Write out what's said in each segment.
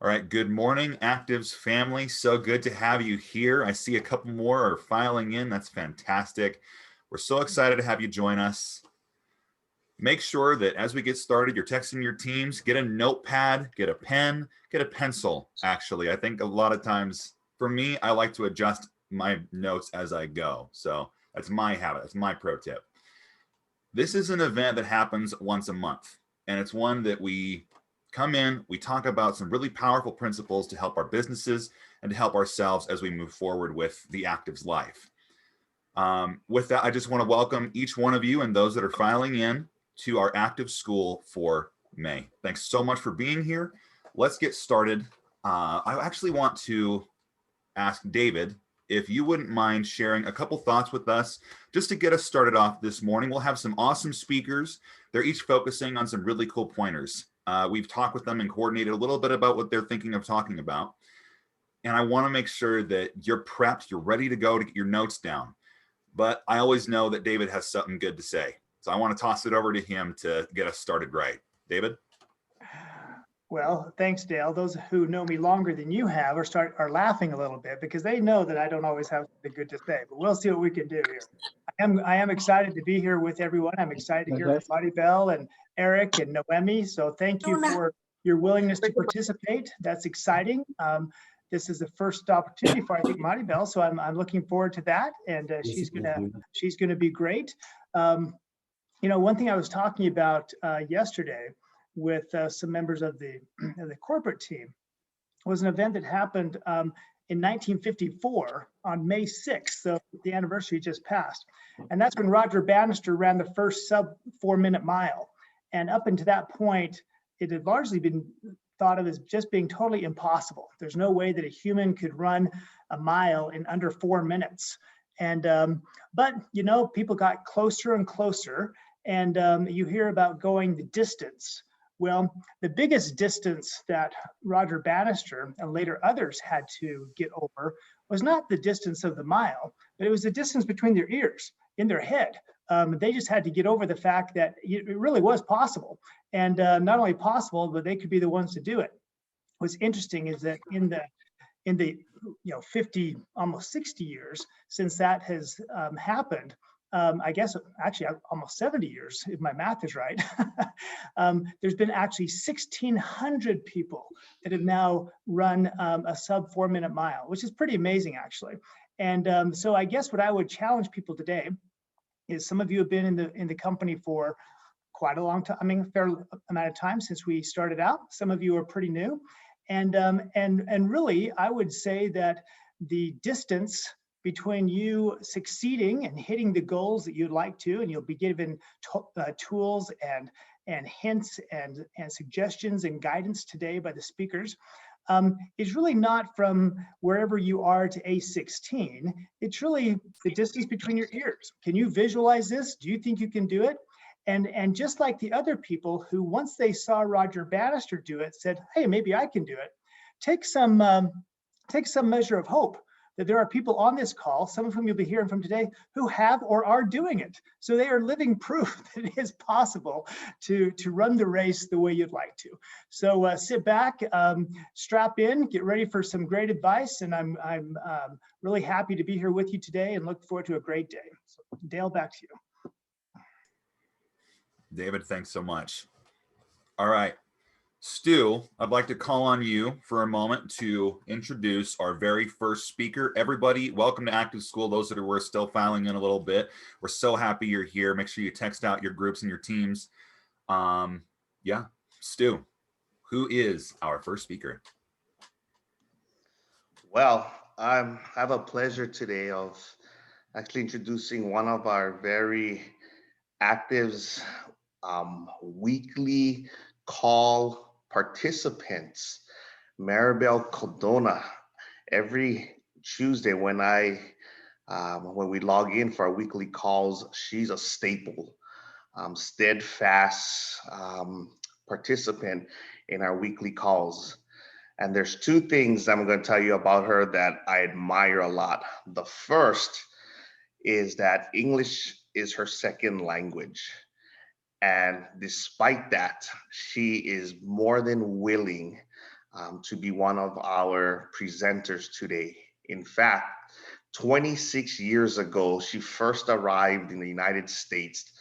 All right, good morning, ACTIVZ family. So good to have you here. I see a couple more are filing in. That's fantastic. We're so excited to have you join us. Make sure that as we get started, you're texting your teams, get a notepad, get a pen, get a pencil, actually. I think a lot of times, for me, I like to adjust my notes as I go. So that's my habit, that's my pro tip. This is an event that happens once a month, and it's one that we come in, we talk about some really powerful principles to help our businesses and to help ourselves as we move forward with the ACTIVZ life. With that, I just want to welcome each one of you and those that are filing in to our ACTIVZ School for May. Thanks so much for being here. Let's get started. I actually want to ask David if you wouldn't mind sharing a couple thoughts with us just to get us started off this morning. We'll have some awesome speakers. They're each focusing on some really cool pointers. We've talked with them and coordinated a little bit about what they're thinking of talking about. And I want to make sure that you're prepped, you're ready to go to get your notes down. But I always know that David has something good to say. So I want to toss it over to him to get us started right. David? Well, thanks, Dale. Those who know me longer than you have are laughing a little bit because they know that I don't always have something good to say, but we'll see what we can do here. I am excited to be here with everyone. I'm excited to hear from Marty Bell and Eric and Noemi. So thank you for your willingness to participate. That's exciting. This is the first opportunity for, I think, Marty Bell. So I'm looking forward to that. And she's gonna be great. You know, one thing I was talking about yesterday with some members of the corporate team was an event that happened in 1954 on May 6th, so the anniversary just passed. And that's when Roger Bannister ran the first sub 4-minute mile. And up until that point, it had largely been thought of as just being totally impossible. There's no way that a human could run a mile in under 4 minutes. And but you know, people got closer and closer, and you hear about going the distance. Well, the biggest distance that Roger Bannister and later others had to get over was not the distance of the mile, but it was the distance between their ears, in their head. They just had to get over the fact that it really was possible. And not only possible, but they could be the ones to do it. What's interesting is that in the 50, almost 60 years since that has happened, I guess actually almost 70 years, if my math is right, there's been actually 1,600 people that have now run a sub 4-minute mile, which is pretty amazing actually. And so I guess what I would challenge people today is, some of you have been in the company for quite a long time, I mean, a fair amount of time since we started out. Some of you are pretty new. And really, I would say that the distance between you succeeding and hitting the goals that you'd like to, and you'll be given tools and hints and suggestions and guidance today by the speakers, is really not from wherever you are to A16. It's really the distance between your ears. Can you visualize this? Do you think you can do it? And just like the other people who, once they saw Roger Bannister do it, said, hey, maybe I can do it. Take some measure of hope that there are people on this call, some of whom you'll be hearing from today, who have or are doing it. So they are living proof that it is possible to run the race the way you'd like to. So sit back, strap in, get ready for some great advice. And I'm really happy to be here with you today and look forward to a great day. So Dale, back to you. David, thanks so much. All right. Stu, I'd like to call on you for a moment to introduce our very first speaker. Everybody, welcome to ACTIVZ School. Those that are still filing in a little bit, we're so happy you're here. Make sure you text out your groups and your teams. Yeah, Stu, who is our first speaker? Well, I have a pleasure today of actually introducing one of our very ACTIVZ weekly call participants, Maribel Codona. Every Tuesday when we log in for our weekly calls, she's a staple, steadfast participant in our weekly calls. And there's two things I'm going to tell you about her that I admire a lot. The first is that English is her second language. And despite that, she is more than willing to be one of our presenters today. In fact, 26 years ago, she first arrived in the United States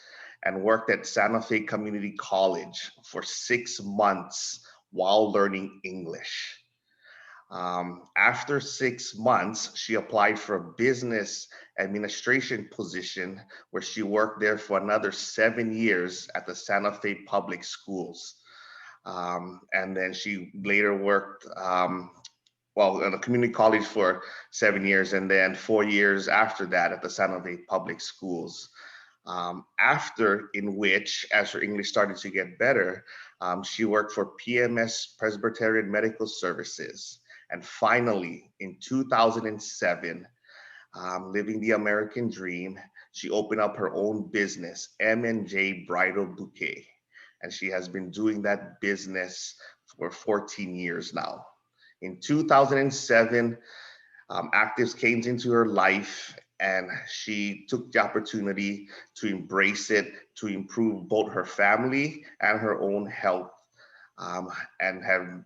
and worked at Santa Fe Community College for 6 months while learning English. After 6 months, she applied for a business administration position where she worked there for another 7 years at the Santa Fe Public Schools. And then she later worked, in a community college for 7 years, and then 4 years after that at the Santa Fe Public Schools. After in which, as her English started to get better, she worked for PMS Presbyterian Medical Services. And finally, in 2007, living the American dream, she opened up her own business, M&J Bridal Bouquet. And she has been doing that business for 14 years now. In 2007, Activz came into her life, and she took the opportunity to embrace it, to improve both her family and her own health, and have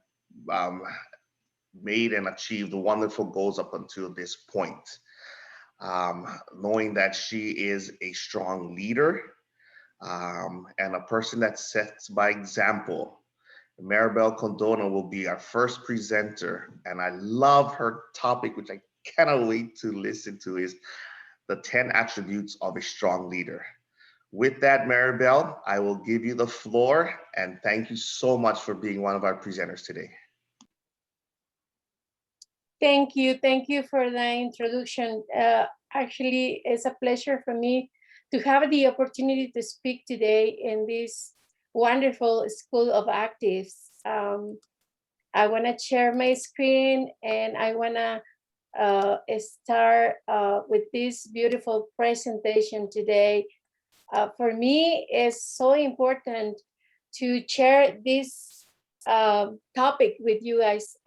made and achieved wonderful goals up until this point. Knowing that she is a strong leader and a person that sets by example, Maribel Condona will be our first presenter, and I love her topic, which I cannot wait to listen to, is the 10 attributes of a strong leader. With that, Maribel, I will give you the floor, and thank you so much for being one of our presenters today. Thank you for the introduction. Actually, it's a pleasure for me to have the opportunity to speak today in this wonderful School of Activz. I want to share my screen, and I want to start with this beautiful presentation today. For me, it's so important to share this topic with you guys.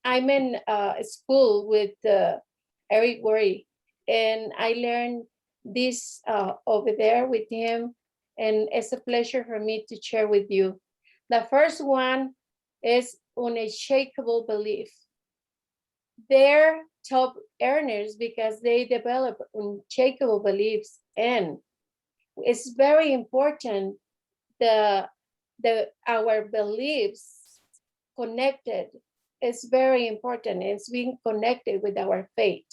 I'm in a school with Eric Worre, and I learned this over there with him, and it's a pleasure for me to share with you. The first one is unshakable belief. They're top earners because they develop unshakable beliefs, and it's very important our beliefs connected. It's very important. It's being connected with our faith.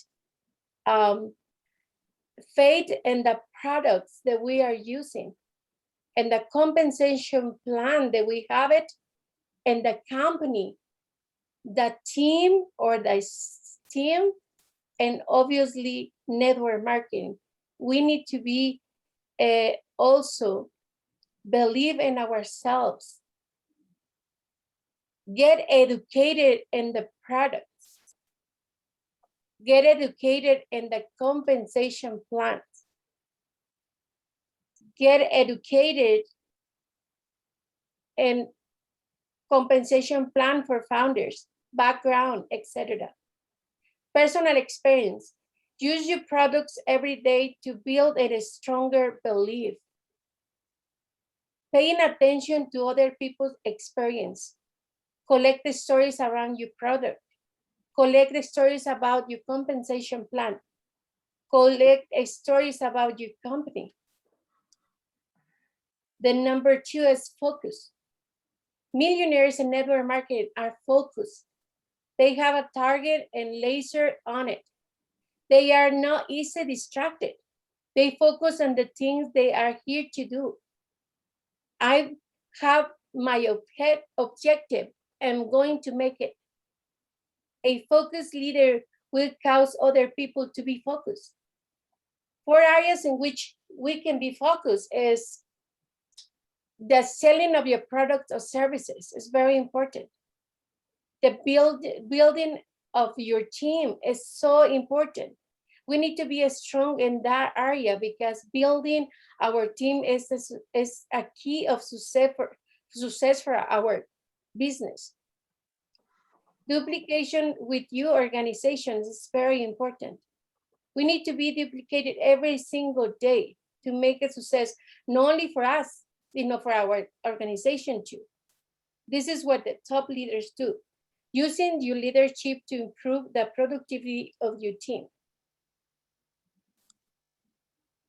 Faith and the products that we are using, and the compensation plan that we have it, and the company, the team or the team, and obviously network marketing. We need to be also believe in ourselves. Get educated in the products. Get educated in the compensation plans. Get educated in compensation plan for founders, background, etc. Personal experience. Use your products every day to build a stronger belief. Paying attention to other people's experience. Collect the stories around your product. Collect the stories about your compensation plan. Collect stories about your company. The number 2 is focus. Millionaires in network marketing are focused. They have a target and laser on it. They are not easily distracted. They focus on the things they are here to do. I have my objective. I'm going to make it. A focused leader will cause other people to be focused. 4 areas in which we can be focused is the selling of your products or services is very important. The building of your team is so important. We need to be strong in that area because building our team is a key of success for our business. Duplication with your organizations is very important. We need to be duplicated every single day to make a success, not only for us, for our organization too. This is what the top leaders do. using your leadership to improve the productivity of your team.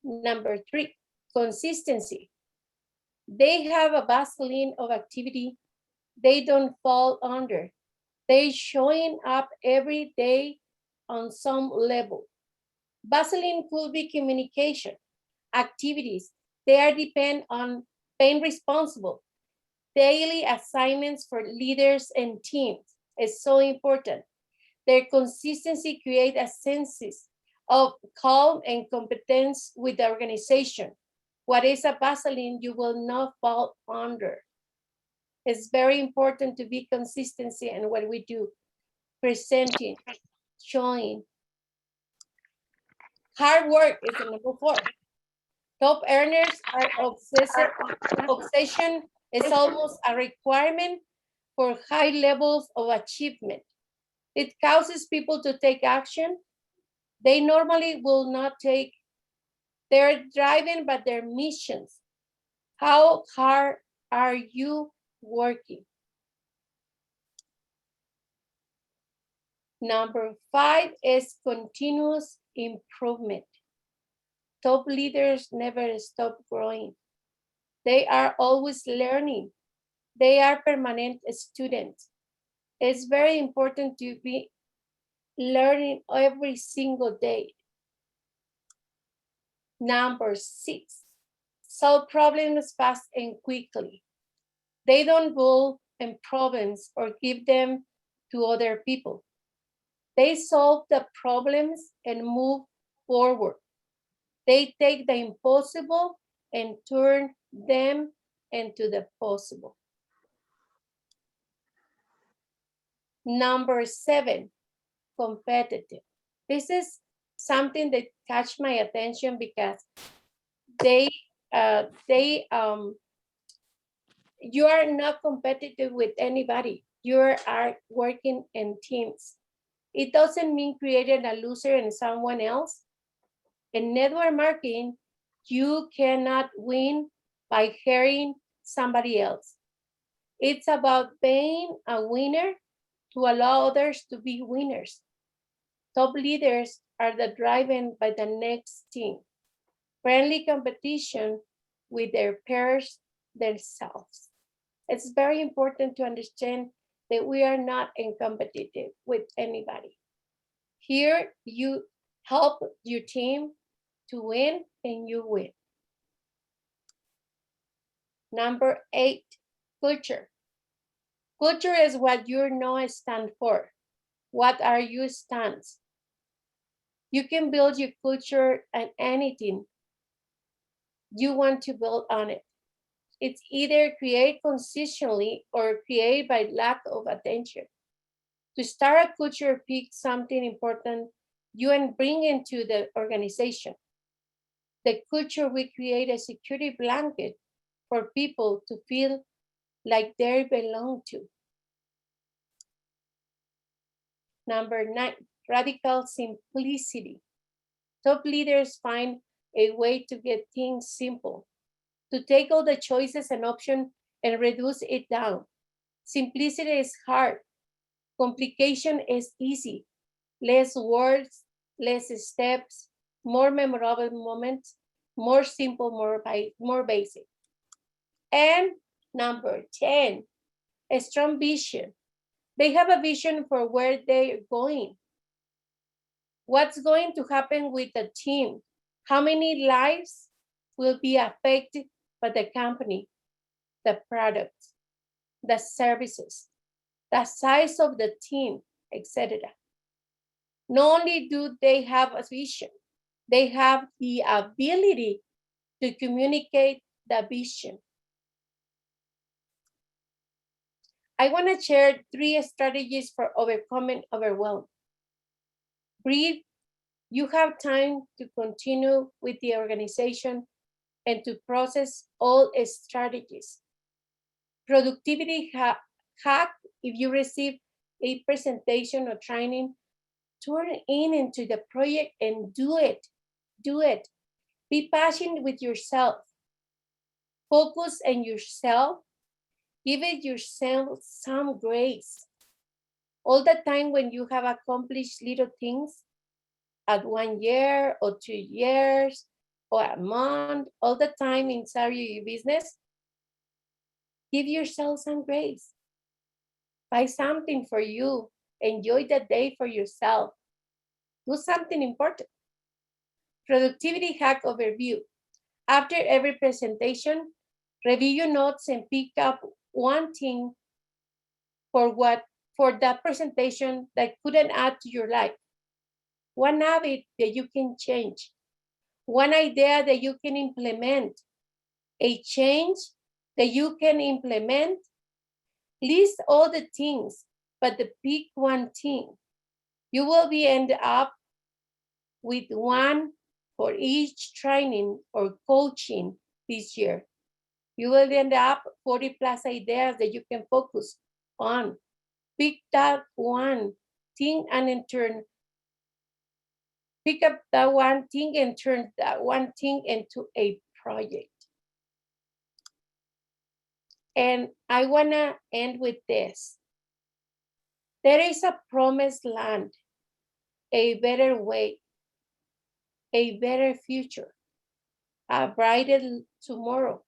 Number 3, consistency. They have a baseline of activity they don't fall under. They showing up every day on some level. Baseline could be communication, activities. They are depend on being responsible. Daily assignments for leaders and teams is so important. Their consistency create a sense of calm and competence with the organization. What is a baseline you will not fall under. It's very important to be consistency in what we do, presenting, showing. Hard work is the number 4. Top earners are obsession is almost a requirement for high levels of achievement. It causes people to take action. They normally will not take. They're driven by their missions. How hard are you working? Number 5 is continuous improvement. Top leaders never stop growing. They are always learning. They are permanent students. It's very important to be learning every single day. Number 6, solve problems fast and quickly. They don't dwell in problems or give them to other people. They solve the problems and move forward. They take the impossible and turn them into the possible. Number 7, competitive. This is something that catch my attention because you are not competitive with anybody. You are working in teams. It doesn't mean creating a loser in someone else. In network marketing, you cannot win by hiring somebody else. It's about being a winner to allow others to be winners. Top leaders are driven by the next team. Friendly competition with their peers themselves. It's very important to understand that we are not in competitive with anybody. Here, you help your team to win and you win. Number 8, culture. Culture is what you know stand for. What are your stands? You can build your culture on anything you want to build on it. It's either create consistently or create by lack of attention. To start a culture, pick something important you and bring into the organization. The culture will create a security blanket for people to feel like they belong to. Number 9, radical simplicity. Top leaders find a way to get things simple, to take all the choices and options and reduce it down. Simplicity is hard. Complication is easy. Less words, less steps, more memorable moments, more simple, more basic. And number 10, a strong vision. They have a vision for where they're going. What's going to happen with the team? How many lives will be affected by the company, the products, the services, the size of the team, etc. Not only do they have a vision, they have the ability to communicate the vision. I want to share 3 strategies for overcoming overwhelm. Breathe. You have time to continue with the organization and to process all strategies. Productivity hack. If you receive a presentation or training, turn into the project and do it. Do it. Be patient with yourself. Focus on yourself. Give it yourself some grace. All the time when you have accomplished little things at 1 year or 2 years or a month, all the time inside your business, give yourself some grace. Buy something for you. Enjoy the day for yourself. Do something important. Productivity hack overview. After every presentation, review your notes and pick up one thing for that presentation that couldn't add to your life. One habit that you can change. One idea that you can implement. A change that you can implement. List all the things, but pick one thing. You will be end up with one for each training or coaching this year. You will end up 40 plus ideas that you can focus on. Pick that one thing and in turn, pick up that one thing and turn that one thing into a project. And I wanna end with this. There is a promised land, a better way, a better future, a brighter tomorrow.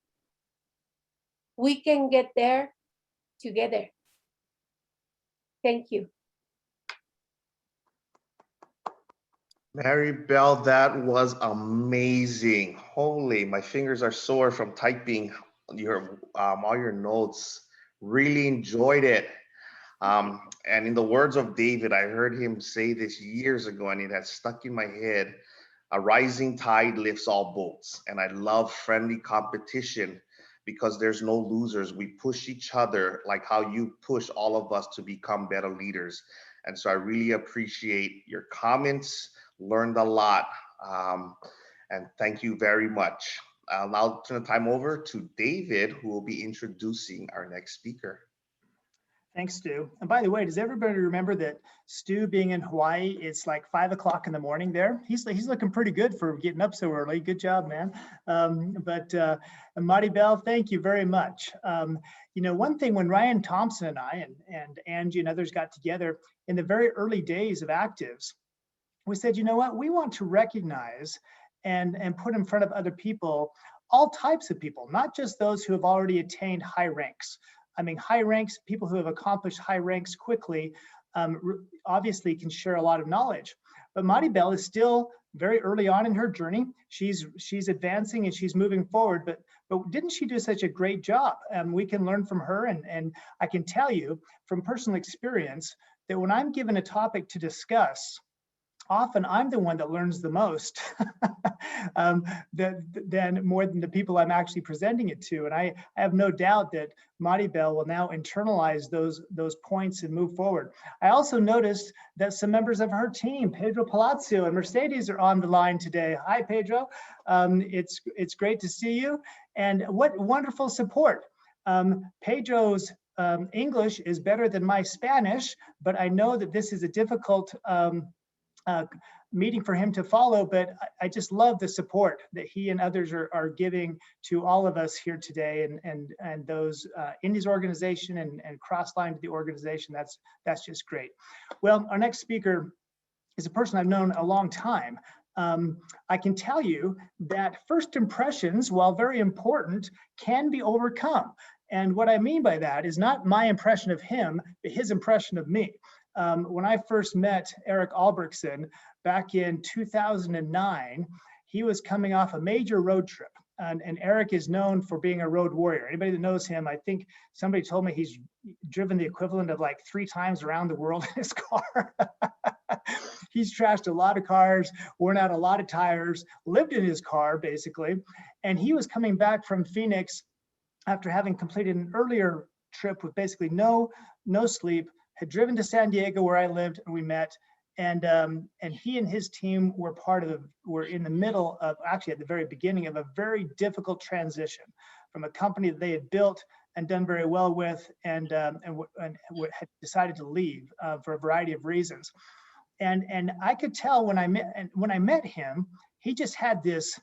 We can get there together. Thank you. Mary Bell, that was amazing. Holy, my fingers are sore from typing your all your notes. Really enjoyed it. And in the words of David, I heard him say this years ago, and it has stuck in my head. A rising tide lifts all boats. And I love friendly competition because there's no losers. We push each other like how you push all of us to become better leaders. And so I really appreciate your comments, learned a lot. And thank you very much. I'll now turn the time over to David, who will be introducing our next speaker. Thanks, Stu. And by the way, does everybody remember that Stu being in Hawaii, it's like 5 o'clock in the morning there? He's looking pretty good for getting up so early. Good job, man. Maribel, thank you very much. You know, one thing when Ryan Thompson and I and Angie and others got together in the very early days of Activz, we said, you know what, we want to recognize and put in front of other people, all types of people, not just those who have already attained high ranks. I mean, high ranks, people who have accomplished high ranks quickly, obviously can share a lot of knowledge. But Maribel is still very early on in her journey. She's advancing and she's moving forward, but didn't she do such a great job? We can learn from her, and I can tell you from personal experience that when I'm given a topic to discuss, often I'm the one that learns the most than more than the people I'm actually presenting it to. And I have no doubt that Maribel will now internalize those points and move forward. I also noticed that some members of her team, Pedro Palacio and Mercedes, are on the line today. Hi, Pedro. It's great to see you. And what wonderful support. Pedro's English is better than my Spanish, but I know that this is a difficult meeting for him to follow, but I just love the support that he and others are giving to all of us here today, and those in his organization and cross-line to the organization. That's just great. Well, our next speaker is a person I've known a long time. I can tell you that first impressions, while very important, can be overcome. And what I mean by that is not my impression of him, but his impression of me. When I first met Eric Albrechtsen back in 2009, he was coming off a major road trip. And Eric is known for being a road warrior. Anybody that knows him, I think somebody told me he's driven the equivalent of like 3 times around the world in his car. He's trashed a lot of cars, worn out a lot of tires, lived in his car basically. And he was coming back from Phoenix after having completed an earlier trip with basically no sleep, had driven to San Diego where I lived and we met. And he and his team were were in the middle of, actually at the very beginning of a very difficult transition from a company that they had built and done very well with and had decided to leave for a variety of reasons. And I could tell when I met him, he just had this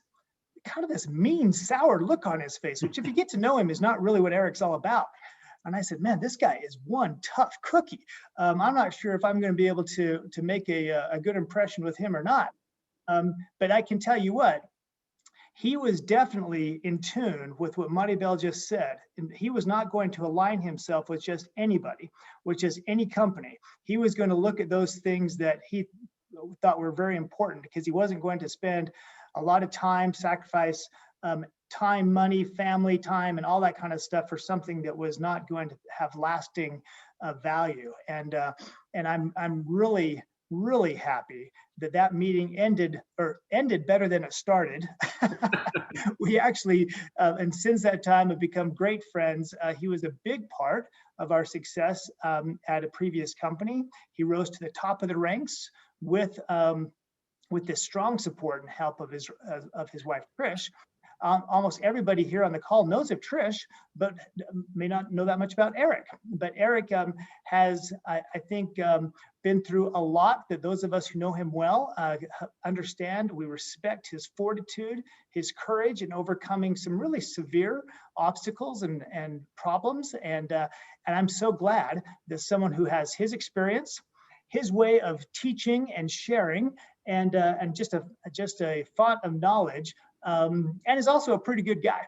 kind of this mean, sour look on his face, which if you get to know him is not really what Eric's all about. And I said, man, this guy is one tough cookie. I'm not sure if I'm going to be able to make a good impression with him or not. But I can tell you what, he was definitely in tune with what Maribel just said. And he was not going to align himself with just anybody, with just any company. He was going to look at those things that he thought were very important, because he wasn't going to spend a lot of time, sacrifice time, money, family time, and all that kind of stuff for something that was not going to have lasting value. And I'm really happy that meeting ended better than it started. We actually, and since that time, have become great friends. He was a big part of our success at a previous company. He rose to the top of the ranks with the strong support and help of his wife, Trish. Almost everybody here on the call knows of Trish, but may not know that much about Eric. But Eric has, I think, been through a lot that those of us who know him well understand. We respect his fortitude, his courage in overcoming some really severe obstacles and problems. And I'm so glad that someone who has his experience, his way of teaching and sharing, and just a font of knowledge, and is also a pretty good guy.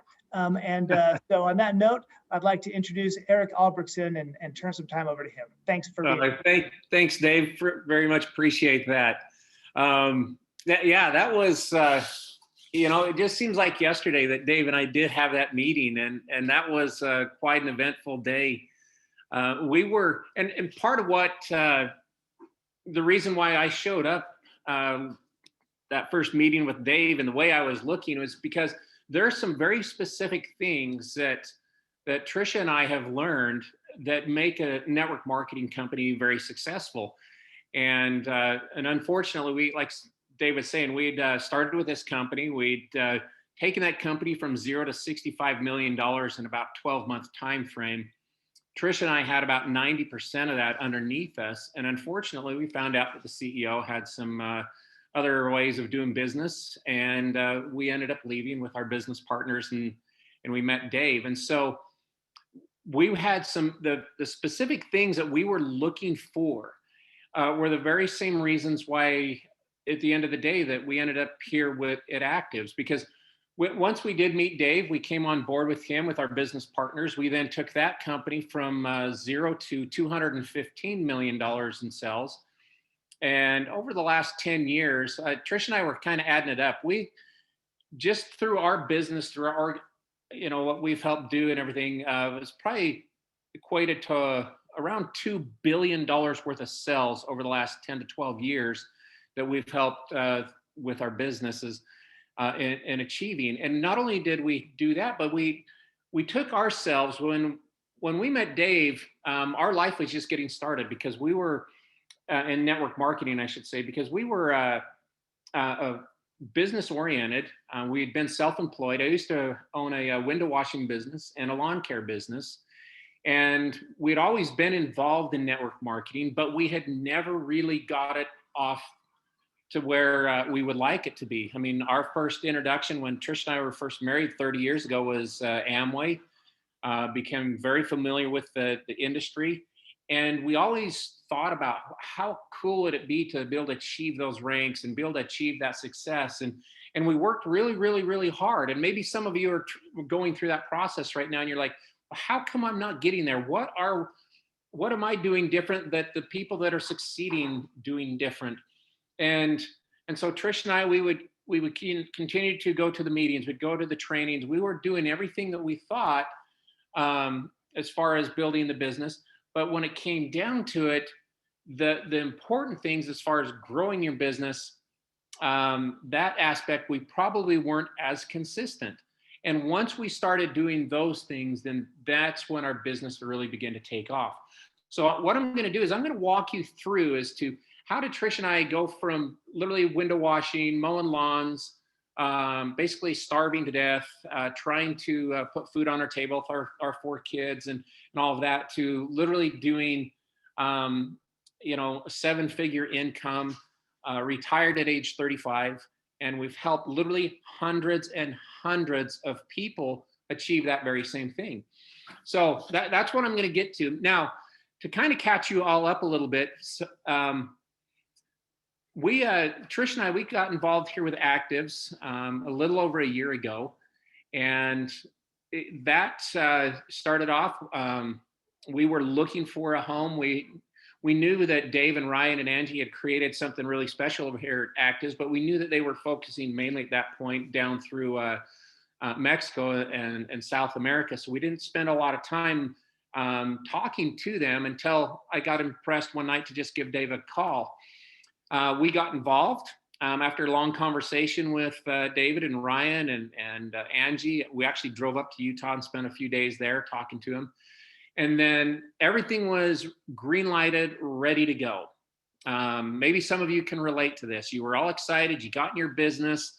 So on that note, I'd like to introduce Eric Albrechtsen and turn some time over to him. Thanks for being here. Thanks, Dave. Very much appreciate that. That was, it just seems like yesterday that Dave and I did have that meeting, and that was quite an eventful day. We were, and part of what, the reason why I showed up that first meeting with Dave and the way I was looking was because there are some very specific things that Tricia and I have learned that make a network marketing company very successful. And unfortunately, we, like Dave was saying, we'd started with this company. We'd taken that company from 0 to $65 million in about 12-month time frame. Tricia and I had about 90% of that underneath us. And unfortunately, we found out that the CEO had some other ways of doing business. And we ended up leaving with our business partners, and we met Dave. And so we had the specific things that we were looking for were the very same reasons why, at the end of the day, that we ended up here at Activz. Because once we did meet Dave, we came on board with him, with our business partners. We then took that company from 0 to $215 million in sales. And over the last 10 years, Trish and I were kind of adding it up. We just, through our business, through our, what we've helped do and everything, was probably equated to around $2 billion worth of sales over the last 10 to 12 years that we've helped with our businesses in achieving. And not only did we do that, but we took ourselves, when we met Dave, our life was just getting started, because we were in network marketing, I should say, because we were business oriented. We'd been self-employed. I used to own a window washing business and a lawn care business. And we'd always been involved in network marketing, but we had never really got it off to where we would like it to be. I mean, our first introduction when Trish and I were first married 30 years ago was Amway. Became very familiar with the industry. And we always thought about how cool would it be to be able to achieve those ranks and be able to achieve that success. And we worked really, really, really hard. And maybe some of you are going through that process right now, and you're like, how come I'm not getting there? What am I doing different that the people that are succeeding doing different? And so Trish and I, we would continue to go to the meetings, we'd go to the trainings. We were doing everything that we thought as far as building the business. But when it came down to it, the important things as far as growing your business, that aspect, we probably weren't as consistent. And once we started doing those things, then that's when our business really began to take off. So what I'm going to do is I'm going to walk you through as to how did Trish and I go from literally window washing, mowing lawns, basically starving to death, trying to put food on our table for our 4 kids and all of that, to literally doing, a 7-figure income, retired at age 35. And we've helped literally hundreds and hundreds of people achieve that very same thing. So that's what I'm going to get to now. To kind of catch you all up a little bit, so, Trish and I, we got involved here with Activz a little over a year ago, and that started off. We were looking for a home. We knew that Dave and Ryan and Angie had created something really special over here at Activz, but we knew that they were focusing mainly at that point down through Mexico and South America. So we didn't spend a lot of time talking to them until I got impressed one night to just give Dave a call. We got involved after a long conversation with David and Ryan and Angie. We actually drove up to Utah and spent a few days there talking to him. And then everything was green lighted, ready to go. Maybe some of you can relate to this. You were all excited, you got in your business,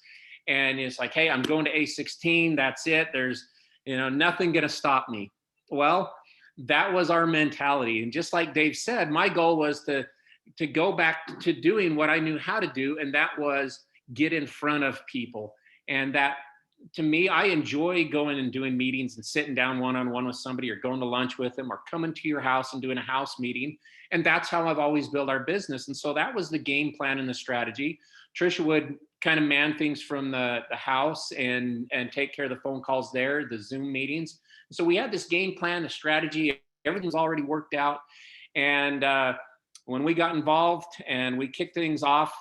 and it's like, hey, I'm going to A16, that's it. There's nothing gonna stop me. Well, that was our mentality. And just like Dave said, my goal was to go back to doing what I knew how to do, and that was get in front of people. And that, to me, I enjoy going and doing meetings and sitting down one-on-one with somebody, or going to lunch with them, or coming to your house and doing a house meeting. And that's how I've always built our business. And so that was the game plan and the strategy. Trisha would kind of man things from the house and take care of the phone calls there, the Zoom meetings. So we had this game plan, the strategy, everything's already worked out. And when we got involved and we kicked things off,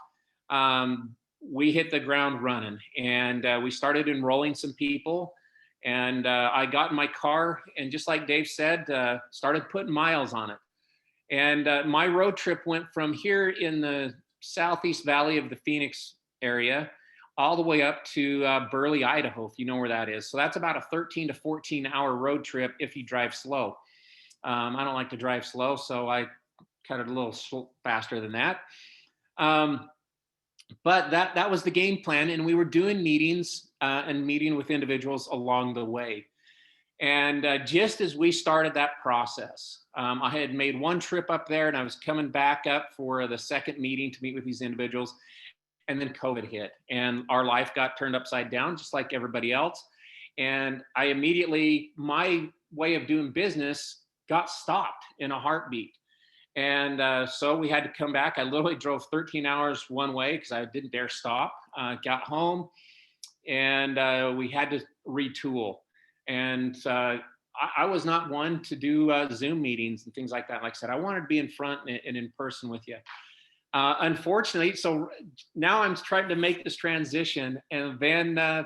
we hit the ground running, and we started enrolling some people. And I got in my car, and just like Dave said, started putting miles on it. And my road trip went from here in the southeast valley of the Phoenix area all the way up to Burley, Idaho, if you know where that is. So that's about a 13 to 14 hour road trip if you drive slow. I don't like to drive slow, so I cut it a little faster than that. But that was the game plan, and we were doing meetings and meeting with individuals along the way. And just as we started that process, I had made one trip up there, and I was coming back up for the second meeting to meet with these individuals. And then COVID hit, and our life got turned upside down, just like everybody else. And I immediately, my way of doing business got stopped in a heartbeat. And so we had to come back. I literally drove 13 hours one way because I didn't dare stop. Got home, and we had to retool. And I was not one to do Zoom meetings and things like that. Like I said, I wanted to be in front and in person with you. Unfortunately, so now I'm trying to make this transition, and then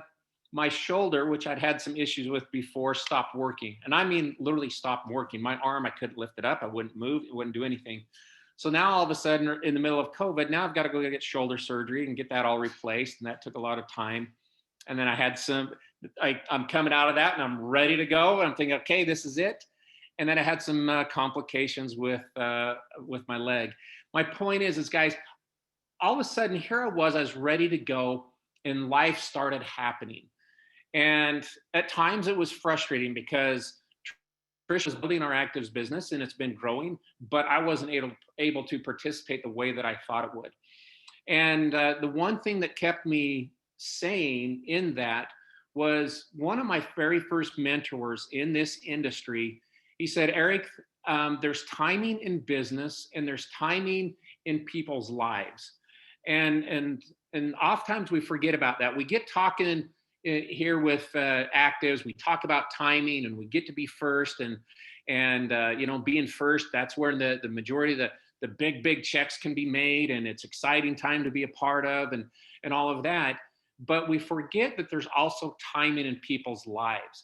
my shoulder, which I'd had some issues with before, stopped working. And I mean, literally stopped working. My arm, I couldn't lift it up. I wouldn't move. It wouldn't do anything. So now all of a sudden, in the middle of COVID, now I've got to go get shoulder surgery and get that all replaced. And that took a lot of time. And then I had I'm coming out of that, and I'm ready to go. And I'm thinking, okay, this is it. And then I had some complications with my leg. My point is guys, all of a sudden here I was ready to go, and life started happening. And at times it was frustrating because Trish was building our Activz business, and it's been growing, but I wasn't able to participate the way that I thought it would. And the one thing that kept me sane in that was one of my very first mentors in this industry. He said, Eric, there's timing in business, and there's timing in people's lives. And oftentimes we forget about that. We get talking here with Activz, we talk about timing, and we get to be first, and being first, that's where the majority of the big checks can be made, and it's exciting time to be a part of, and all of that. But we forget that there's also timing in people's lives.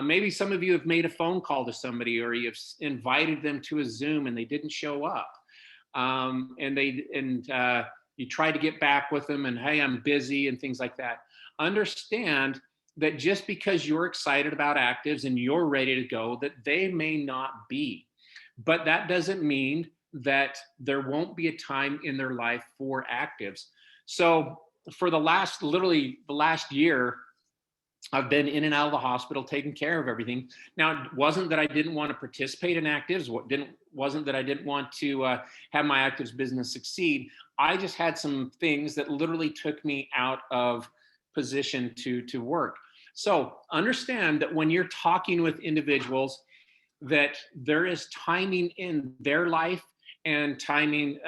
Maybe some of you have made a phone call to somebody, or you've invited them to a Zoom and they didn't show up. And you try to get back with them, and hey, I'm busy and things like that. Understand that just because you're excited about Activz and you're ready to go, that they may not be. But that doesn't mean that there won't be a time in their life for Activz. So for the last year, I've been in and out of the hospital taking care of everything. Now, it wasn't that I didn't want to participate in Activz. Wasn't that I didn't want to have my Activz business succeed. I just had some things that literally took me out of position to work. So understand that when you're talking with individuals, that there is timing in their life and timing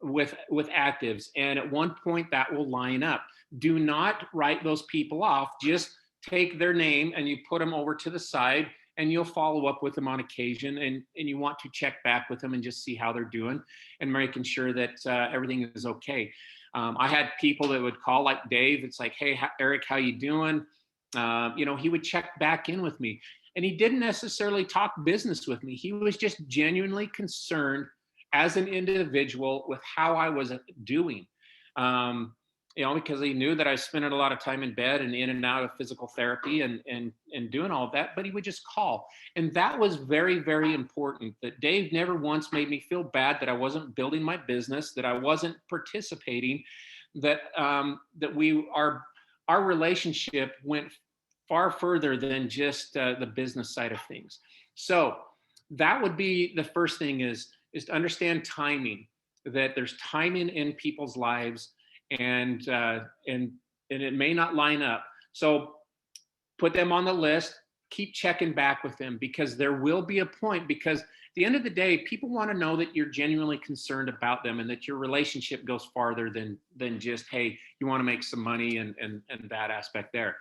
with Activz. And at one point that will line up. Do not write those people off. Just take their name and you put them over to the side, and you'll follow up with them on occasion, and you want to check back with them and just see how they're doing and making sure that everything is okay. I had people that would call, like Dave. It's like, hey, Eric, how you doing? He would check back in with me, and he didn't necessarily talk business with me. He was just genuinely concerned as an individual with how I was doing. Because he knew that I spent a lot of time in bed and in and out of physical therapy and doing all of that, but he would just call. And that was very, very important, that Dave never once made me feel bad that I wasn't building my business, that I wasn't participating, that our relationship went far further than just the business side of things. So that would be the first thing, is to understand timing, that there's timing in people's lives, and it may not line up. So put them on the list, keep checking back with them, because there will be a point, because at the end of the day, people want to know that you're genuinely concerned about them and that your relationship goes farther than just, hey, you want to make some money and that aspect there.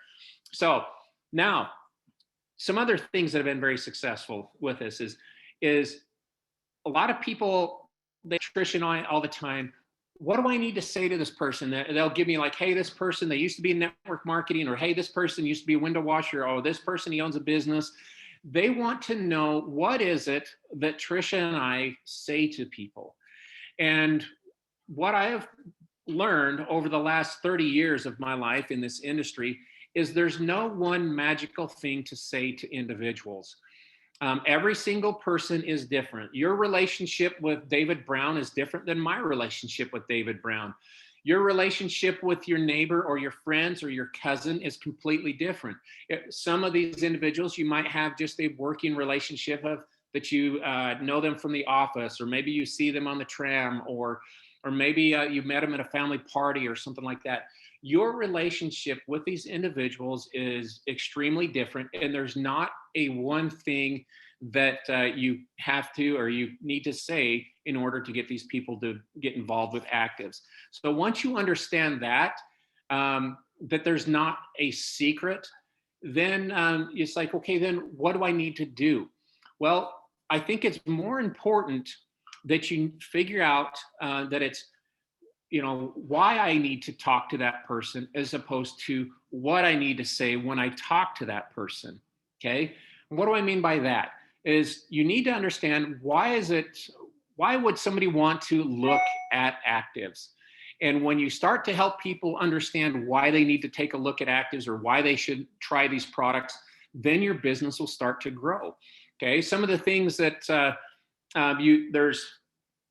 So now, some other things that have been very successful with this is a lot of people, they Trish and I all the time, what do I need to say to this person? They'll give me like, hey, this person, they used to be in network marketing, or hey, this person used to be a window washer, or this person, he owns a business. They want to know, what is it that Trisha and I say to people? And what I have learned over the last 30 years of my life in this industry is there's no one magical thing to say to individuals. Every single person is different. Your relationship with David Brown is different than my relationship with David Brown. Your relationship with your neighbor or your friends or your cousin is completely different. Some of these individuals, you might have just a working relationship of that you know them from the office, or maybe you see them on the tram, or maybe you met them at a family party or something like that. Your relationship with these individuals is extremely different, and there's not a one thing that you have to or you need to say in order to get these people to get involved with Activz. So once you understand that, that there's not a secret, then it's like, okay, then what do I need to do? Well, I think it's more important that you figure out that it's, why I need to talk to that person, as opposed to what I need to say when I talk to that person. Okay. And what do I mean by that? Is you need to understand, why would somebody want to look at Activz? And when you start to help people understand why they need to take a look at Activz, or why they should try these products, then your business will start to grow. Okay. Some of the things that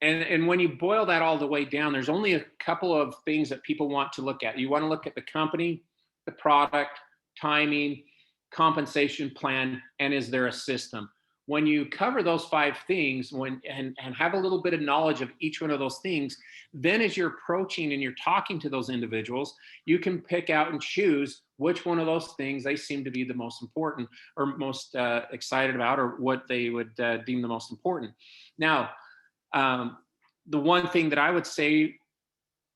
And when you boil that all the way down, there's only a couple of things that people want to look at. You want to look at the company, the product, timing, compensation plan, and is there a system? When you cover those 5 things and have a little bit of knowledge of each one of those things, then as you're approaching and you're talking to those individuals, you can pick out and choose which one of those things they seem to be the most important, or most excited about, or what they would deem the most important. Now, the one thing that I would say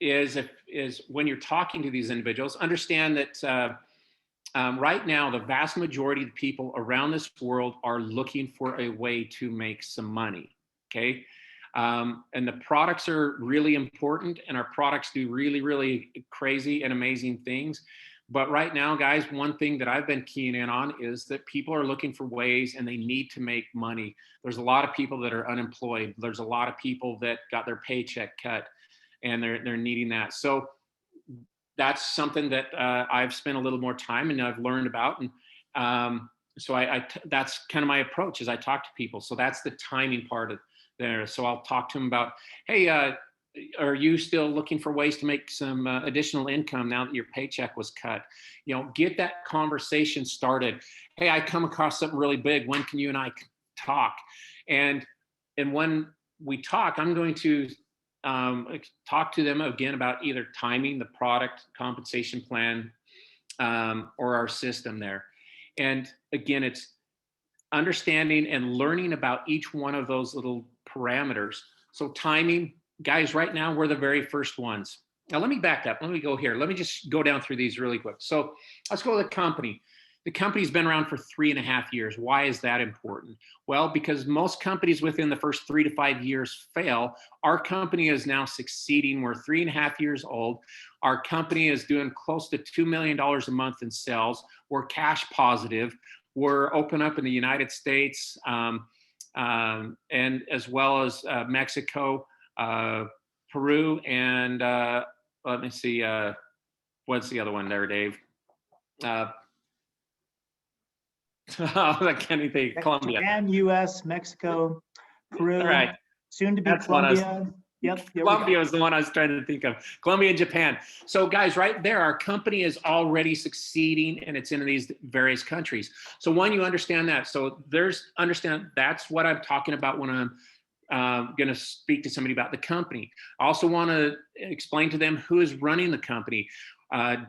is when you're talking to these individuals, understand that right now, the vast majority of the people around this world are looking for a way to make some money. Okay. And the products are really important, and our products do really, really crazy and amazing things. But right now, guys, one thing that I've been keying in on is that people are looking for ways, and they need to make money. There's a lot of people that are unemployed. There's a lot of people that got their paycheck cut, and they're needing that. So that's something that I've spent a little more time and I've learned about. And so that's kind of my approach, as I talk to people. So that's the timing part of there. So I'll talk to them about, hey, are you still looking for ways to make some additional income now that your paycheck was cut? Get that conversation started. Hey, I come across something really big. When can you and I talk? And when we talk, I'm going to talk to them again about either timing, the product, compensation plan, or our system there. And again, understanding and learning about each one of those little parameters. So timing, guys, right now we're the very first ones. Now let me back up. Let me go here. Let me just go down through these really quick. So let's go to the company. The company's been around for 3.5 years. Why is that important? Well, because most companies within the first 3 to 5 years fail. Our company is now succeeding. We're 3.5 years old. Our company is doing close to $2 million a month in sales. We're cash positive. We're open up in the United States and as well as Mexico, Peru, and let me see, what's the other one there, Dave? I can't even think. Colombia. Japan, US, Mexico, Peru, All right. soon to be That's what I was- Colombia. Yep. Colombia was the one I was trying to think of. Colombia and Japan. So guys, right there, our company is already succeeding and it's in these various countries. So when you understand that, so understand that's what I'm talking about when I'm going to speak to somebody about the company. I also want to explain to them who is running the company.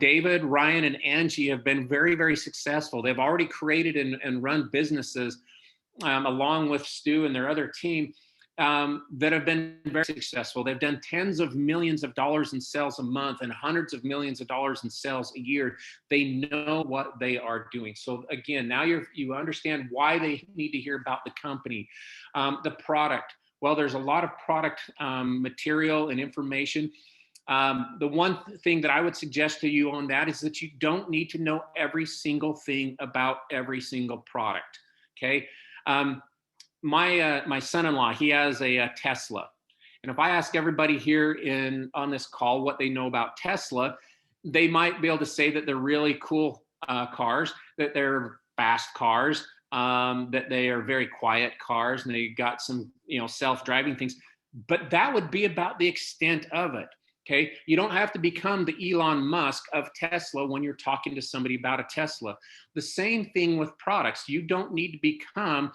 David, Ryan, and Angie have been very, very successful. They've already created and run businesses along with Stu and their other team that have been very successful. They've done tens of millions of dollars in sales a month and hundreds of millions of dollars in sales a year. They know what they are doing. So again, now you understand why they need to hear about the company. The product. Well, there's a lot of product material and information. The one thing that I would suggest to you on that is that you don't need to know every single thing about every single product. Okay. My son-in-law, he has a Tesla. And if I ask everybody here on this call what they know about Tesla, they might be able to say that they're really cool cars, that they're fast cars, that they are very quiet cars, and they got some, self-driving things. But that would be about the extent of it. Okay, you don't have to become the Elon Musk of Tesla when you're talking to somebody about a Tesla. The same thing with products. You don't need to become,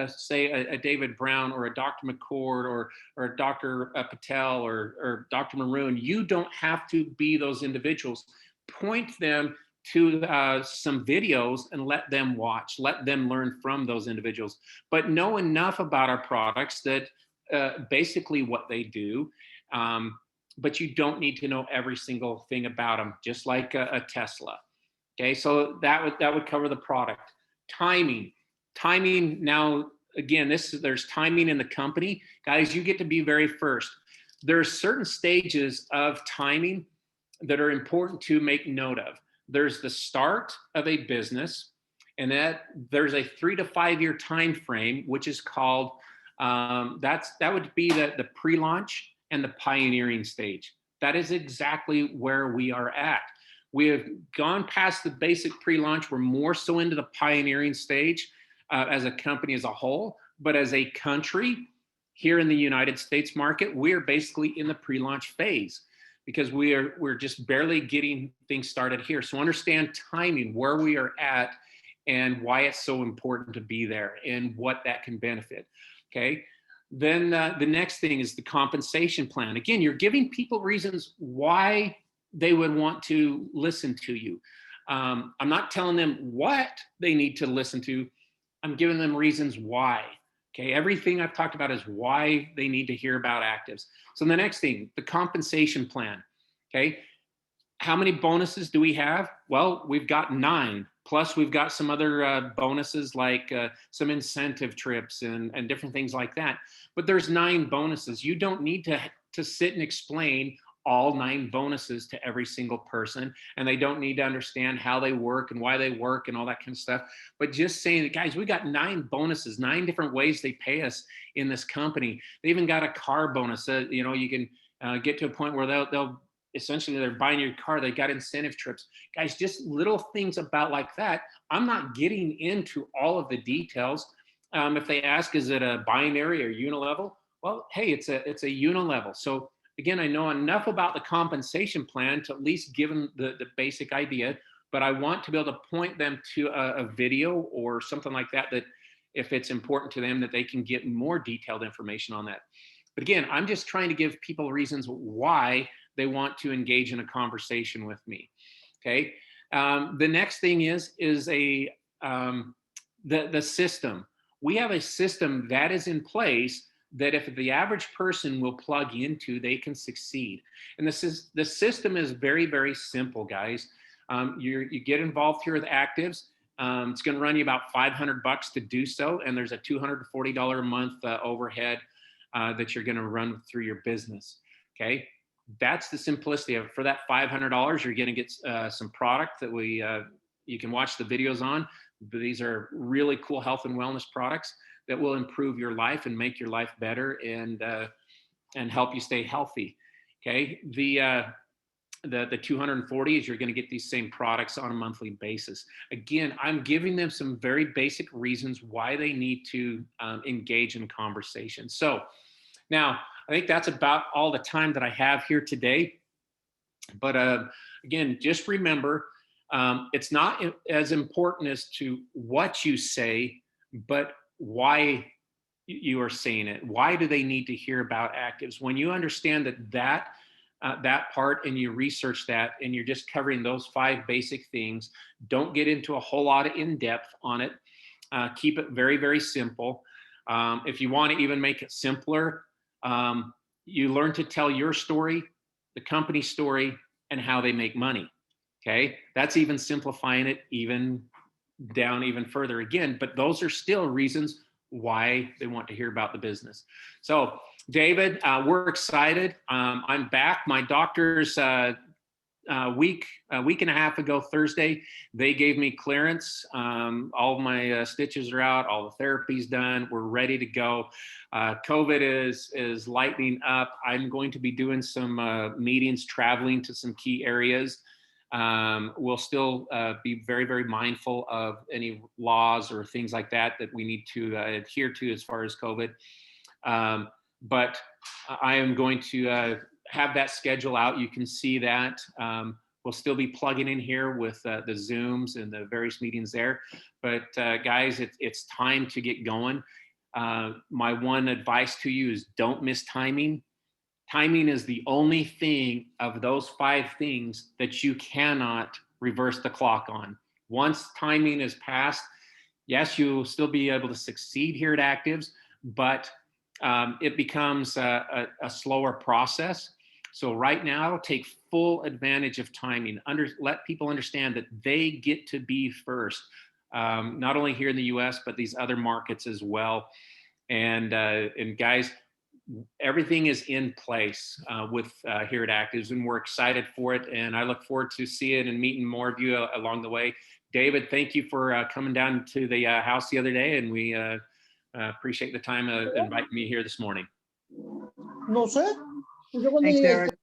say, a David Brown or a Dr. McCord or a Dr. Patel or Dr. Maroon. You don't have to be those individuals. Point them to some videos and let them watch. Let them learn from those individuals. But know enough about our products that basically what they do. But you don't need to know every single thing about them, just like a Tesla. Okay, so that would cover the product. Timing now, again, there's timing in the company. Guys, you get to be very first. There's certain stages of timing that are important to make note of. There's the start of a business, and that there's a 3 to 5 year time frame, which is called, that would be the pre-launch and the pioneering stage. That is exactly where we are at. We have gone past the basic pre-launch. We're more so into the pioneering stage as a company as a whole, but as a country here in the United States market, we're basically in the pre-launch phase because we're just barely getting things started here. So understand timing, where we are at and why it's so important to be there and what that can benefit, okay? Then the next thing is the compensation plan. Again, you're giving people reasons why they would want to listen to you. I'm not telling them what they need to listen to. I'm giving them reasons why. Okay, everything I've talked about is why they need to hear about Activz. So the next thing, the compensation plan. Okay, how many bonuses do we have? Well, we've got 9. Plus, we've got some other bonuses like some incentive trips and different things like that. But there's 9 bonuses. You don't need to sit and explain all 9 bonuses to every single person. And they don't need to understand how they work and why they work and all that kind of stuff. But just saying that, guys, we got 9 bonuses, 9 different ways they pay us in this company. They even got a car bonus. You can get to a point where they'll essentially they're buying your car, they got incentive trips. Guys, just little things about like that. I'm not getting into all of the details. If they ask, is it a binary or unilevel? Well, hey, it's a unilevel. So again, I know enough about the compensation plan to at least give them the basic idea, but I want to be able to point them to a video or something like that, that if it's important to them, that they can get more detailed information on that. But again, I'm just trying to give people reasons why they want to engage in a conversation with me. Okay. The next thing is the system. We have a system that is in place that if the average person will plug into, they can succeed. And the system is very, very simple, guys. You get involved here with Activz. It's going to run you about $500 to do so, and there's a $240 a month overhead that you're going to run through your business. Okay, that's the simplicity of it. For that $500, you're going to get some product that you can watch the videos on. These are really cool health and wellness products that will improve your life and make your life better and help you stay healthy. Okay, the 240 is you're going to get these same products on a monthly basis. Again, I'm giving them some very basic reasons why they need to engage in conversation. So now I think that's about all the time that I have here today. But again, just remember, it's not as important as to what you say, but why you are saying it. Why do they need to hear about Activz? When you understand that part and you research that and you're just covering those 5 basic things, don't get into a whole lot of in-depth on it. Keep it very, very simple. If you want to even make it simpler, you learn to tell your story, the company story, and how they make money. Okay, that's even simplifying it even down even further again, but those are still reasons why they want to hear about the business. So David, we're excited. I'm back. My doctors, a week and a half ago Thursday, they gave me clearance. All of my stitches are out, all the therapy's done. We're ready to go. COVID is lightening up. I'm going to be doing some meetings, traveling to some key areas. We'll still be very, very mindful of any laws or things like that we need to adhere to as far as COVID. But I am going to have that schedule out. You can see that. We'll still be plugging in here with the Zooms and the various meetings there. But guys, it's time to get going. My one advice to you is don't miss timing. Timing is the only thing of those 5 things that you cannot reverse the clock on. Once timing is passed, yes, you'll still be able to succeed here at Activz, but it becomes a slower process. So right now, take full advantage of timing. Let people understand that they get to be first, not only here in the US, but these other markets as well. And guys, everything is in place with here at Activz, and we're excited for it. And I look forward to seeing and meeting more of you along the way. David, thank you for coming down to the house the other day, and we appreciate the time inviting me here this morning. Thanks, Eric.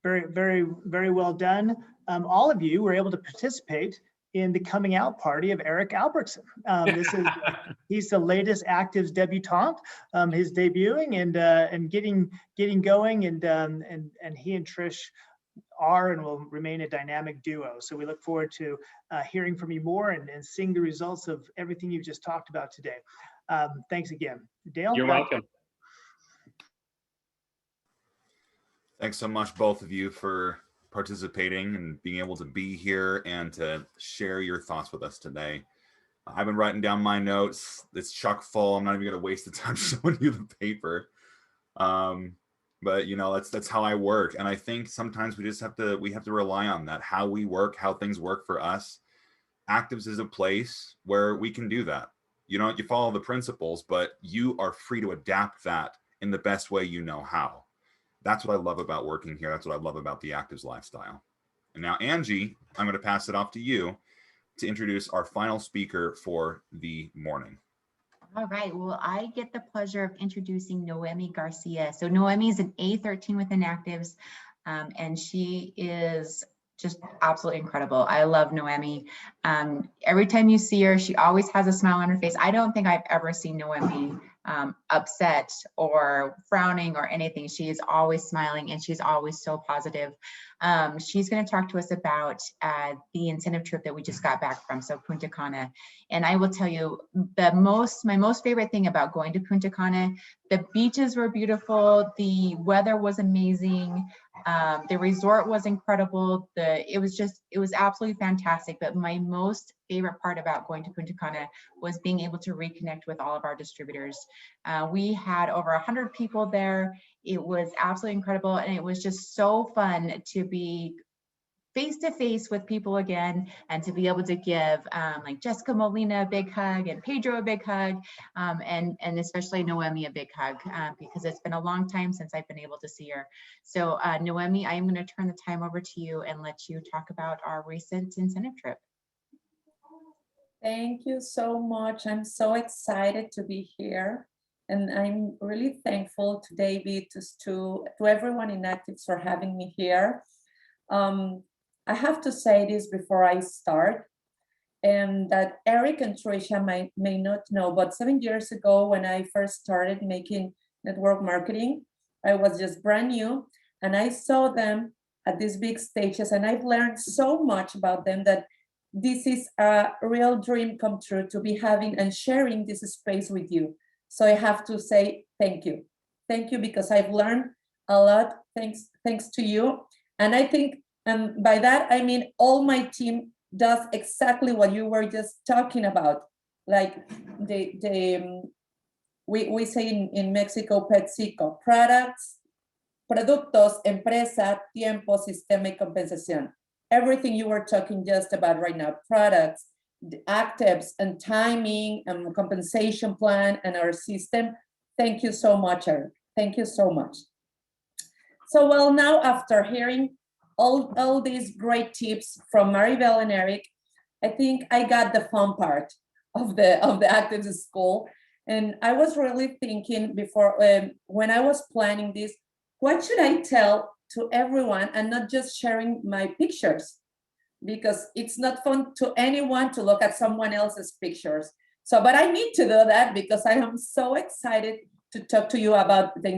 Very, very, very well done. All of you were able to participate in the coming out party of Eric Albrechtsen. He's the latest Activz debutante. He's debuting and getting going, and he and Trish are and will remain a dynamic duo. So we look forward to hearing from you more and seeing the results of everything you've just talked about today. Thanks again. Dale? You're welcome. Thanks so much, both of you, for participating and being able to be here and to share your thoughts with us today. I've been writing down my notes. It's chock full. I'm not even going to waste the time showing you the paper. But you know, that's how I work. And I think sometimes we have to rely on that, how we work, how things work for us. Activz is a place where we can do that. You know, you follow the principles, but you are free to adapt that in the best way you know how. That's what I love about working here. That's what I love about the Activz lifestyle. And now, Angie, I'm going to pass it off to you to introduce our final speaker for the morning. All right, well, I get the pleasure of introducing Noemi Garcia. So Noemi is an A13 within Activz, and she is just absolutely incredible. I love Noemi. Every time you see her, she always has a smile on her face. I don't think I've ever seen Noemi upset or frowning or anything. She is always smiling and she's always so positive. She's going to talk to us about the incentive trip that we just got back from, so Punta Cana. And I will tell you, my most favorite thing about going to Punta Cana, the beaches were beautiful, the weather was amazing. The resort was incredible. It was absolutely fantastic. But my most favorite part about going to Punta Cana was being able to reconnect with all of our distributors. We had over 100 people there. It was absolutely incredible. And it was just so fun to be face to face with people again, and to be able to give like Jessica Molina a big hug, and Pedro a big hug, and especially Noemi a big hug, because it's been a long time since I've been able to see her. So Noemi, I am going to turn the time over to you and let you talk about our recent incentive trip. Thank you so much. I'm so excited to be here. And I'm really thankful to David, to everyone in Activz for having me here. I have to say this before I start, and that Eric and Tricia may not know, but 7 years ago when I first started making network marketing, I was just brand new, and I saw them at these big stages, and I've learned so much about them that this is a real dream come true to be having and sharing this space with you. So I have to say thank you. Thank you, because I've learned a lot thanks to you. And I think, and by that, I mean, all my team does exactly what you were just talking about. Like we say in Mexico, PepsiCo, products, productos, empresa, tiempo, sistema y compensación. Everything you were talking just about right now, products, the Activz and timing and compensation plan and our system. Thank you so much, Eric. Thank you so much. So, well, now after hearing all these great tips from Maribel and Eric, I think I got the fun part of the Activz School. And I was really thinking before, when I was planning this, what should I tell to everyone and not just sharing my pictures? Because it's not fun to anyone to look at someone else's pictures. So, but I need to do that because I am so excited to talk to you about the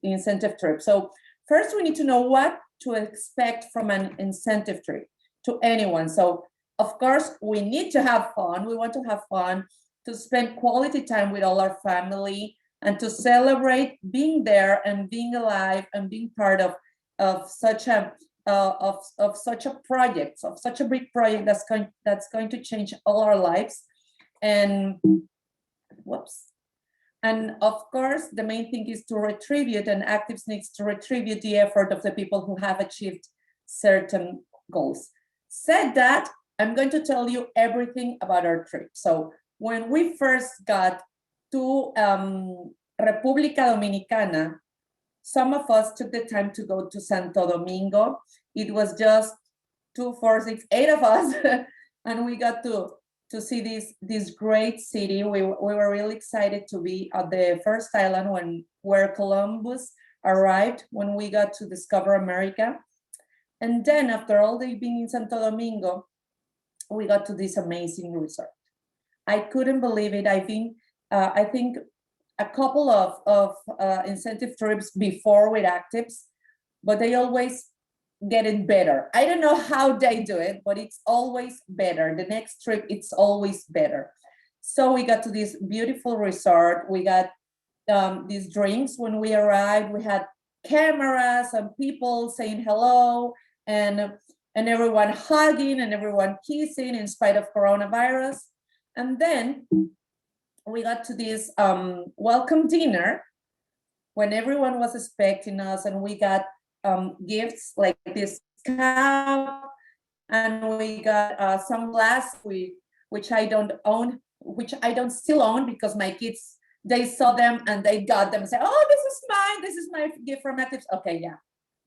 incentive trip. So first we need to know what to expect from an incentive trip to anyone. So of course we need to have fun. We want to have fun, to spend quality time with all our family, and to celebrate being there and being alive and being part of such a project, of such a big project that's going to change all our lives. And and of course, the main thing is to retribute, and Activz needs to retribute the effort of the people who have achieved certain goals. Said that, I'm going to tell you everything about our trip. So when we first got to República Dominicana, some of us took the time to go to Santo Domingo. It was just 2, 4, 6, 8 of us, and we got to see this great city. We were really excited to be at the first island where Columbus arrived, when we got to discover America. And then after all day being in Santo Domingo, we got to this amazing resort. I couldn't believe it. I think a couple of incentive trips before with Activz, but they always get it better. I don't know how they do it, but it's always better. The next trip, it's always better. So we got to this beautiful resort. We got these drinks when we arrived. We had cameras and people saying hello, and everyone hugging and everyone kissing in spite of coronavirus. And then we got to this welcome dinner when everyone was expecting us, and we got gifts like this cup, and we got some glass which I don't still own, because my kids, they saw them and they got them and said, oh, this is mine, this is my gift from Activz. Okay, yeah,